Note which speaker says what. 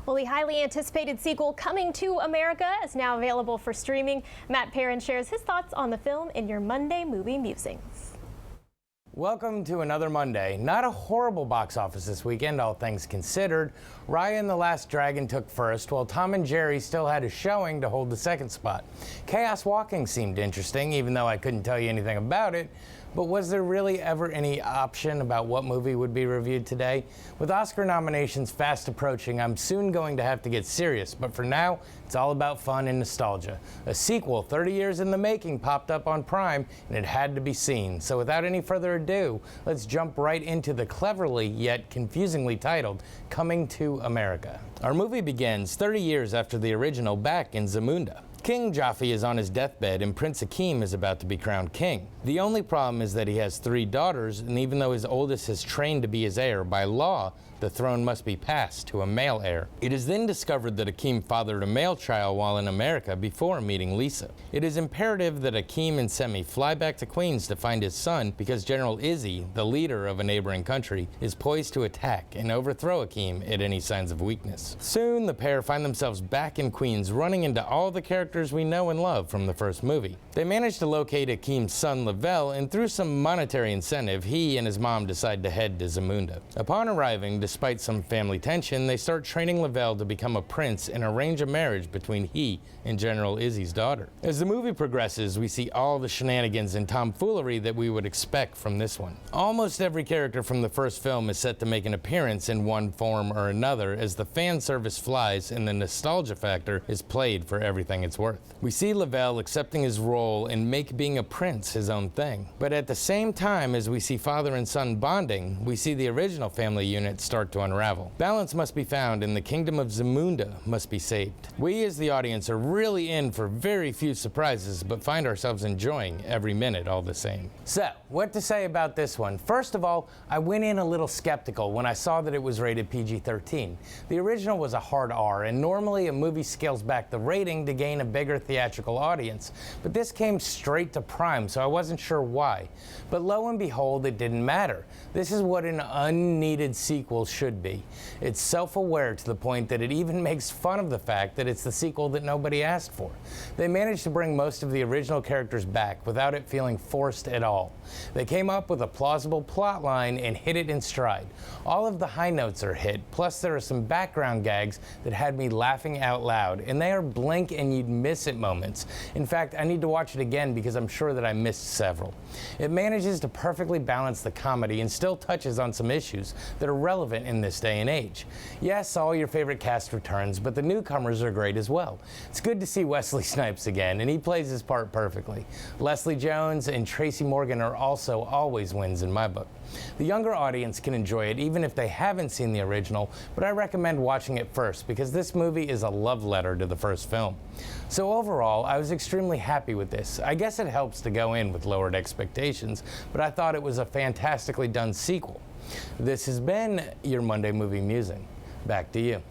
Speaker 1: Well, the highly anticipated sequel, Coming to America, is now available for streaming. Matt Perrin shares his thoughts on the film in your Monday Movie Musings.
Speaker 2: Welcome to another Monday. Not a horrible box office this weekend, all things considered. Raya and the Last Dragon took first, while Tom and Jerry still had a showing to hold the second spot. Chaos Walking seemed interesting, even though I couldn't tell you anything about it. But was there really ever any option about what movie would be reviewed today? With Oscar nominations fast approaching, I'm soon going to have to get serious, but for now, it's all about fun and nostalgia. A sequel 30 years in the making popped up on Prime, and it had to be seen. So without any further ado, let's jump right into the cleverly yet confusingly titled Coming to America. Our movie begins 30 years after the original, back in Zamunda. King Jaffe is on his deathbed and Prince Akeem is about to be crowned king. The only problem is that he has 3 daughters, and even though his oldest has trained to be his heir, by law, the throne must be passed to a male heir. It is then discovered that Akeem fathered a male child while in America before meeting Lisa. It is imperative that Akeem and Semmi fly back to Queens to find his son because General Izzy, the leader of a neighboring country, is poised to attack and overthrow Akeem at any signs of weakness. Soon, the pair find themselves back in Queens, running into all the characters we know and love from the first movie. They manage to locate Akeem's son Lavelle, and through some monetary incentive, he and his mom decide to head to Zamunda. Upon arriving, despite some family tension, they start training Lavelle to become a prince and arrange a marriage between he and General Izzy's daughter. As the movie progresses, we see all the shenanigans and tomfoolery that we would expect from this one. Almost every character from the first film is set to make an appearance in one form or another as the fan service flies and the nostalgia factor is played for everything it's worth. We see Lavelle accepting his role and make being a prince his own thing. But at the same time as we see father and son bonding, we see the original family unit start to unravel. Balance must be found and the kingdom of Zamunda must be saved. We as the audience are really in for very few surprises, but find ourselves enjoying every minute all the same. So, what to say about this one? First of all, I went in a little skeptical when I saw that it was rated PG-13. The original was a hard R, and normally a movie scales back the rating to gain a bigger theatrical audience, but this came straight to Prime, so I wasn't sure why. But lo and behold, it didn't matter. This is what an unneeded sequel should be. It's self-aware to the point that it even makes fun of the fact that it's the sequel that nobody asked for. They managed to bring most of the original characters back without it feeling forced at all. They came up with a plausible plot line and hit it in stride. All of the high notes are hit, plus there are some background gags that had me laughing out loud, and they are blink and you'd miss it moments. In fact, I need to watch it again because I'm sure that I missed several. It manages to perfectly balance the comedy and still touches on some issues that are relevant in this day and age. Yes, all your favorite cast returns, but the newcomers are great as well. It's good to see Wesley Snipes again, and he plays his part perfectly. Leslie Jones and Tracy Morgan are also always wins in my book. The younger audience can enjoy it even if they haven't seen the original, but I recommend watching it first because this movie is a love letter to the first film. So overall, I was extremely happy with this. I guess it helps to go in with lowered expectations, but I thought it was a fantastically done sequel. This has been your Monday Movie Musing. Back to you.